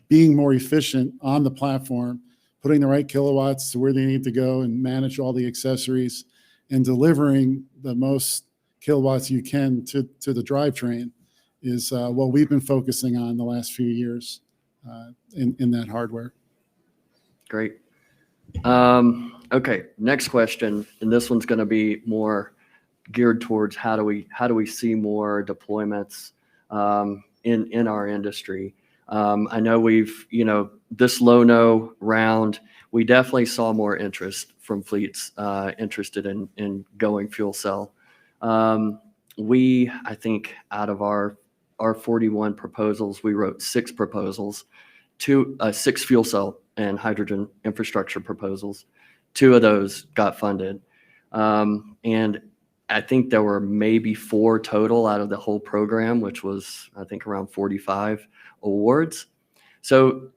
being more efficient on the platform, putting the right kilowatts to where they need to go and manage all the accessories, and delivering the most kilowatts you can to the drivetrain is what we've been focusing on the last few years in that hardware. Great. Okay, next question, and this one's going to be more geared towards how do we see more deployments in our industry. I know we've this low-no round, we definitely saw more interest from fleets interested in going fuel cell. I think out of our 41 proposals, we wrote 6 proposals six fuel cell and hydrogen infrastructure proposals. 2 of those got funded. And I think there were maybe 4 total out of the whole program, which was, I think, around 45 awards. So,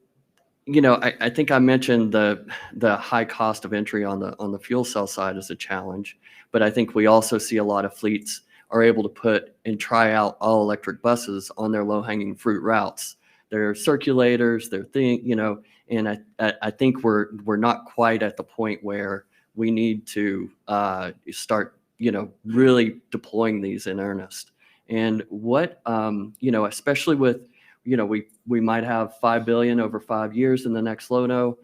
I think I mentioned the high cost of entry on the fuel cell side as a challenge, but I think we also see a lot of fleets are able to put and try out all electric buses on their low-hanging fruit routes. Their circulators, their thing, and I think we're not quite at the point where we need to start, really deploying these in earnest. And what, especially with, we might have $5 billion over 5 years in the next LONO.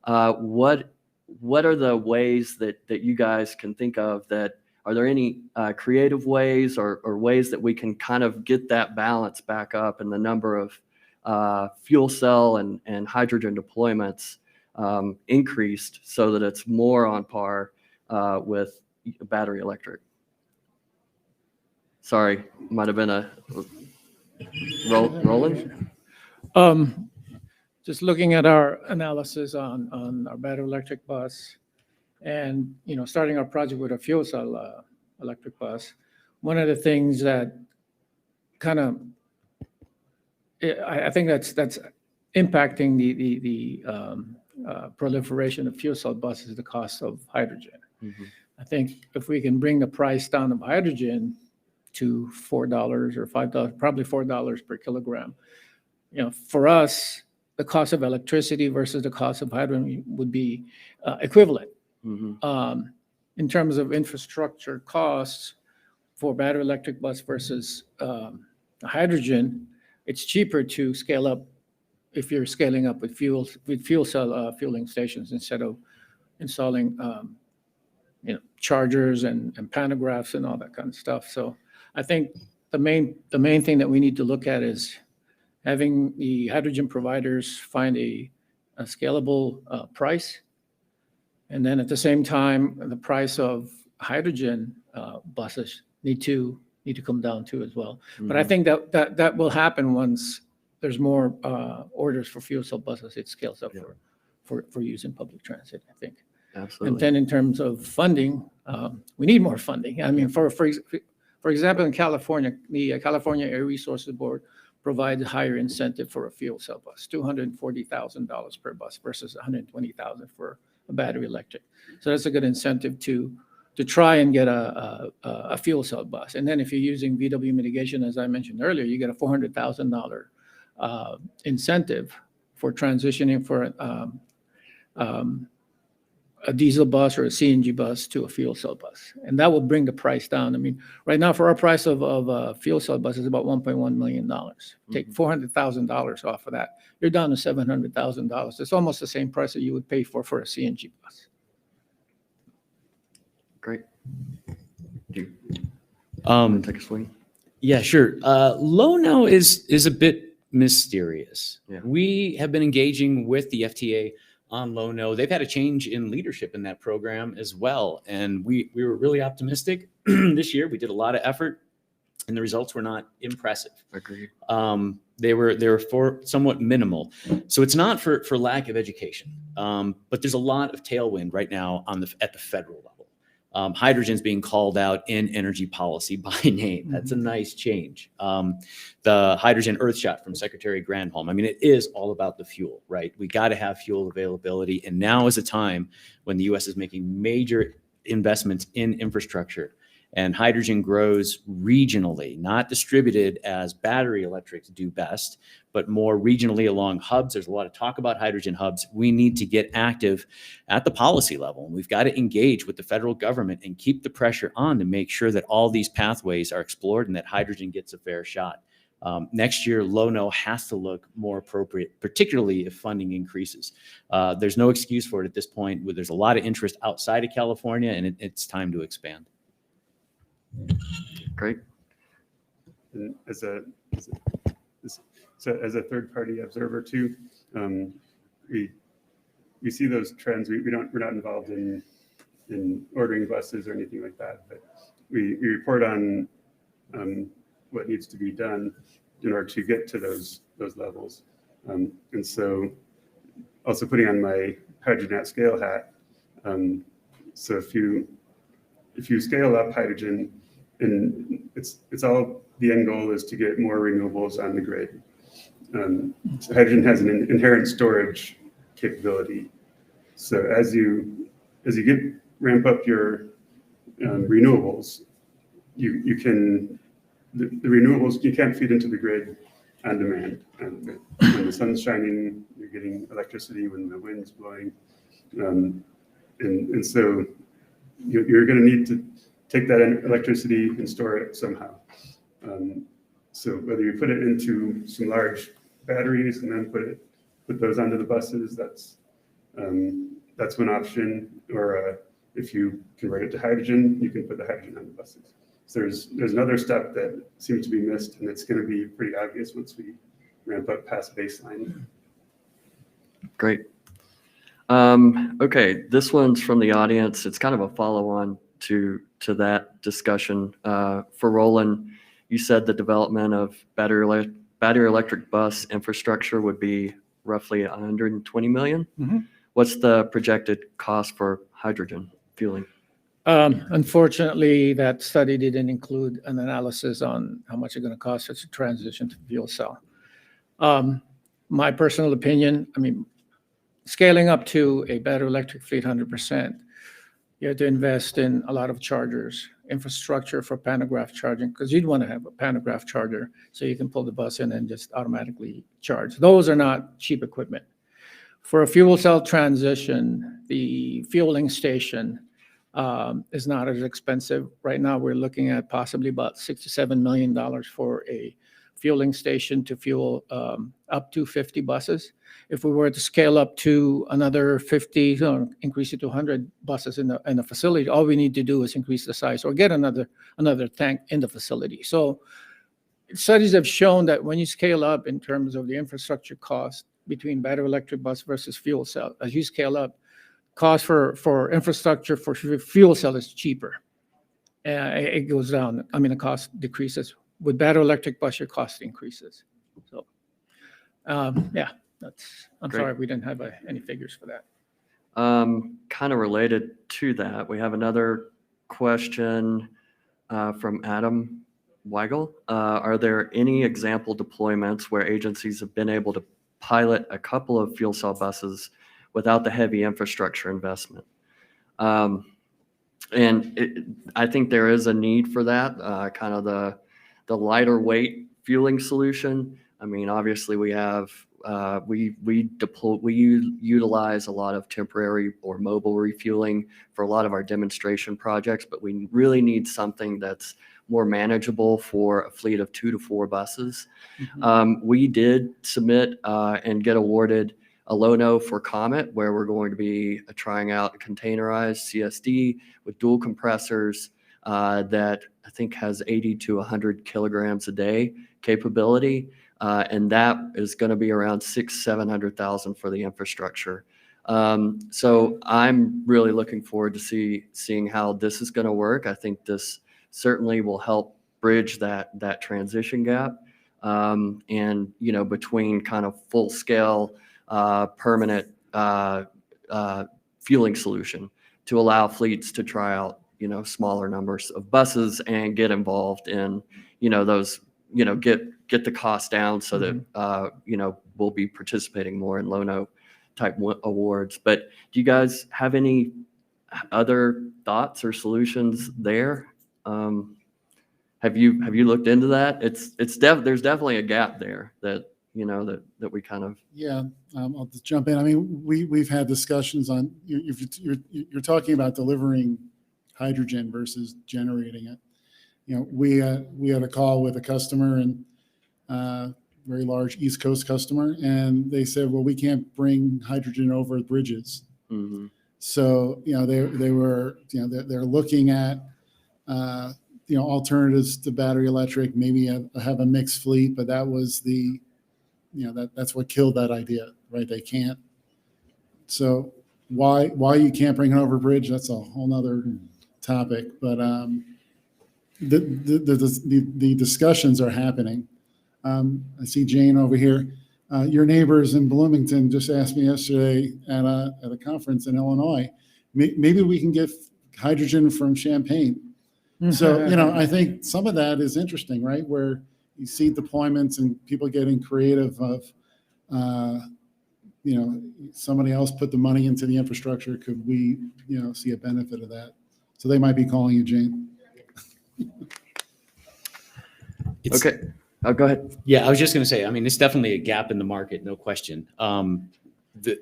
What are the ways that you guys can think of that? Are there any creative ways or ways that we can kind of get that balance back up and the number of fuel cell and hydrogen deployments increased so that it's more on par with battery electric? Sorry, might have been a Roland. Just looking at our analysis on our battery electric bus and, starting our project with a fuel cell electric bus, one of the things that kind of, I think that's impacting the proliferation of fuel cell buses, the cost of hydrogen. Mm-hmm. I think if we can bring the price down of hydrogen to $4 or $5, probably $4 per kilogram, for us, the cost of electricity versus the cost of hydrogen would be equivalent. Mm-hmm. In terms of infrastructure costs for battery electric bus versus hydrogen, it's cheaper to scale up if you're scaling up with fuel cell fueling stations instead of installing chargers and pantographs and all that kind of stuff. So I think the main thing that we need to look at is having the hydrogen providers find a scalable price, and then at the same time, the price of hydrogen buses need to come down too as well. Mm-hmm. But I think that will happen once there's more orders for fuel cell buses. It scales up for use in public transit, I think. Absolutely. And then in terms of funding, we need more funding. I mean, for example, in California, the California Air Resources Board provides a higher incentive for a fuel cell bus, $240,000 per bus versus $120,000 for a battery electric. So that's a good incentive to try and get a fuel cell bus. And then if you're using VW mitigation, as I mentioned earlier, you get a $400,000 incentive for transitioning for a diesel bus or a CNG bus to a fuel cell bus. And that will bring the price down. I mean, right now for our price of a fuel cell bus is about $1.1 million. Take $400,000 off of that, you're down to $700,000. It's almost the same price that you would pay for a CNG bus. Great. Do you take a swing? Yeah, sure. LONO is a bit mysterious. Yeah. We have been engaging with the FTA on LONO. They've had a change in leadership in that program as well. And we were really optimistic this year. We did a lot of effort and the results were not impressive. Agreed. They were somewhat minimal. So it's not for lack of education, but there's a lot of tailwind right now at the federal level. Hydrogen's being called out in energy policy by name. That's a nice change. The hydrogen earthshot from Secretary Granholm. I mean, it is all about the fuel, right? We got to have fuel availability. And now is a time when the U.S. is making major investments in infrastructure. And hydrogen grows regionally, not distributed as battery electrics do best, but more regionally along hubs. There's a lot of talk about hydrogen hubs. We need to get active at the policy level. And we've got to engage with the federal government and keep the pressure on to make sure that all these pathways are explored and that hydrogen gets a fair shot. Next year, LONO has to look more appropriate, particularly if funding increases. There's no excuse for it at this point. There's a lot of interest outside of California, and it's time to expand. Great. And as a third-party observer too, we see those trends. We're not involved in ordering buses or anything like that, but we report on what needs to be done in order to get to those levels. And so also putting on my hydrogen at scale hat. So if you scale up hydrogen, and it's all, the end goal is to get more renewables on the grid. So hydrogen has an inherent storage capability. So as you ramp up your renewables, you can, the renewables, you can't feed into the grid on demand. When the sun's shining, you're getting electricity. When the wind's blowing, and so you're going to need to take that electricity and store it somehow. So whether you put it into some large batteries and then put those onto the buses, that's one option. Or if you convert it to hydrogen, you can put the hydrogen on the buses. So there's another step that seems to be missed, and it's going to be pretty obvious once we ramp up past baseline. Great. Okay, this one's from the audience. It's kind of a follow-on to that discussion. For Roland, you said the development of battery electric bus infrastructure would be roughly $120 million. Mm-hmm. What's the projected cost for hydrogen fueling? Unfortunately, that study didn't include an analysis on how much it's going to cost us to transition to fuel cell. My personal opinion, I mean, scaling up to a battery electric fleet 100%, you have to invest in a lot of chargers, infrastructure for pantograph charging, because you'd want to have a pantograph charger so you can pull the bus in and just automatically charge. Those are not cheap equipment. For a fuel cell transition, the fueling station is not as expensive. Right now, we're looking at possibly about $6 to $7 million for a fueling station to fuel up to 50 buses. If we were to scale up to another 50, increase it to 100 buses in the facility, all we need to do is increase the size or get another tank in the facility. So studies have shown that when you scale up in terms of the infrastructure cost between battery electric bus versus fuel cell, as you scale up, cost for infrastructure for fuel cell is cheaper. It goes down. I mean, the cost decreases. With battery electric bus, your cost increases. So, yeah, I'm Great. sorry we didn't have any figures for that. Kind of related to that, we have another question from Adam Weigel. Are there any example deployments where agencies have been able to pilot a couple of fuel cell buses without the heavy infrastructure investment? And I think there is a need for that, kind of the lighter weight fueling solution. I mean, obviously we have, we utilize a lot of temporary or mobile refueling for a lot of our demonstration projects, but we really need something that's more manageable for a fleet of 2 to 4 buses. Mm-hmm. We did submit and get awarded a low-no for Comet, where we're going to be trying out a containerized CSD with dual compressors that I think has 80 to 100 kilograms a day capability. And that is going to be around $700,000 for the infrastructure. So I'm really looking forward to seeing how this is going to work. I think this certainly will help bridge that transition gap. And, you know, between kind of full scale permanent fueling solution to allow fleets to try out, you know, smaller numbers of buses and get involved in, you know, those, you know, get the cost down so that, you know, we'll be participating more in low-no type awards. But do you guys have any other thoughts or solutions there? Have you looked into that? There's definitely a gap there that, you know, that we kind of. Yeah, I'll just jump in. I mean, we've had discussions on, you're talking about delivering hydrogen versus generating it. You know, we had a call with a customer, and very large East Coast customer, and they said, well, we can't bring hydrogen over bridges. Mm-hmm. So, you know, they were, you know, they're looking at, you know, alternatives to battery electric, maybe have a mixed fleet, but that was the, you know, that's what killed that idea, right? They can't. So why you can't bring it over a bridge, that's a whole nother topic. But the discussions are happening. I see Jane over here. Your neighbors in Bloomington just asked me yesterday at a conference in Illinois, maybe we can get hydrogen from Champaign. So, I think some of that is interesting, right? Where you see deployments and people getting creative of, somebody else put the money into the infrastructure. Could we, see a benefit of that? So they might be calling you, Jane. Okay. Oh, go ahead. Yeah, I was just going to say, I mean, it's definitely a gap in the market, no question.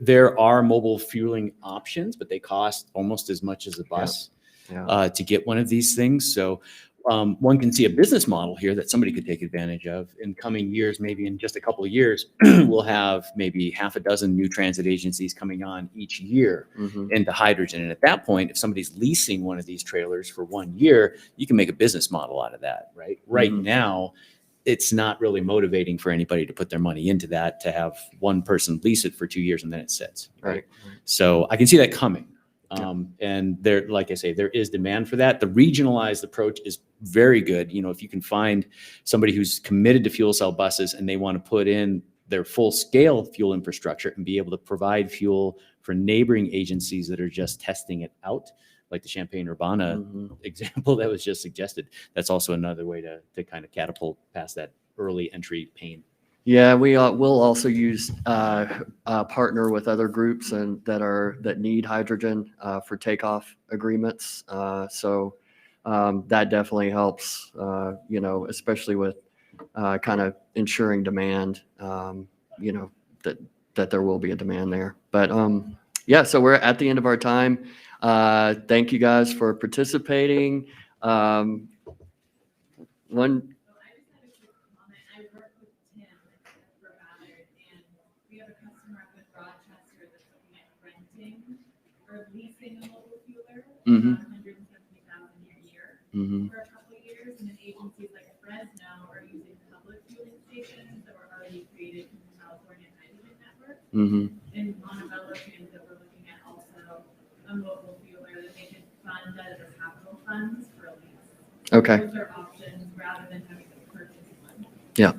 There are mobile fueling options, but they cost almost as much as a bus to get one of these things. So one can see a business model here that somebody could take advantage of in coming years. Maybe in just a couple of years, we'll have maybe half a dozen new transit agencies coming on each year into hydrogen. And at that point, if somebody's leasing one of these trailers for 1 year, you can make a business model out of that, right? Right now, it's not really motivating for anybody to put their money into that, to have one person lease it for 2 years and then it sits. Right. So I can see that coming. And there, like I say, there is demand for that. The regionalized approach is very good. If you can find somebody who's committed to fuel cell buses and they want to put in their full scale fuel infrastructure and be able to provide fuel for neighboring agencies that are just testing it out, like the Champaign-Urbana example that was just suggested. That's also another way to kind of catapult past that early entry pain. Yeah, we'll also use partner with other groups that need hydrogen for takeoff agreements. So that definitely helps. Especially with kind of ensuring demand. That there will be a demand there. But so we're at the end of our time. Thank you guys for participating. Leasing a mobile fueler, Mm-hmm. $170,000 a year for a couple of years, and then agencies like Fresno are using public fueling stations that were already created in the California hydrogen network. In Montebello Transit, we're looking at also a mobile fueler that they could fund out of the capital funds for a lease. Okay. Those are options rather than having to purchase one. Yeah.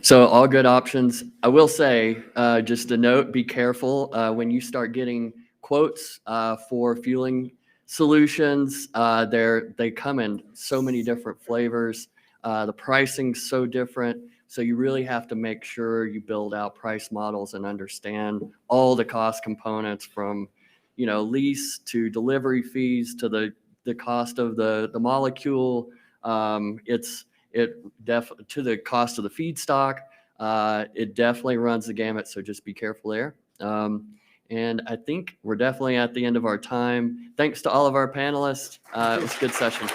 So all good options. I will say, just a note, be careful when you start getting quotes for fueling solutions. They come in so many different flavors. The pricing's so different. So you really have to make sure you build out price models and understand all the cost components from, lease to delivery fees to the cost of the molecule. To the cost of the feedstock. It definitely runs the gamut. So just be careful there. And I think we're definitely at the end of our time. Thanks to all of our panelists. It was a good session.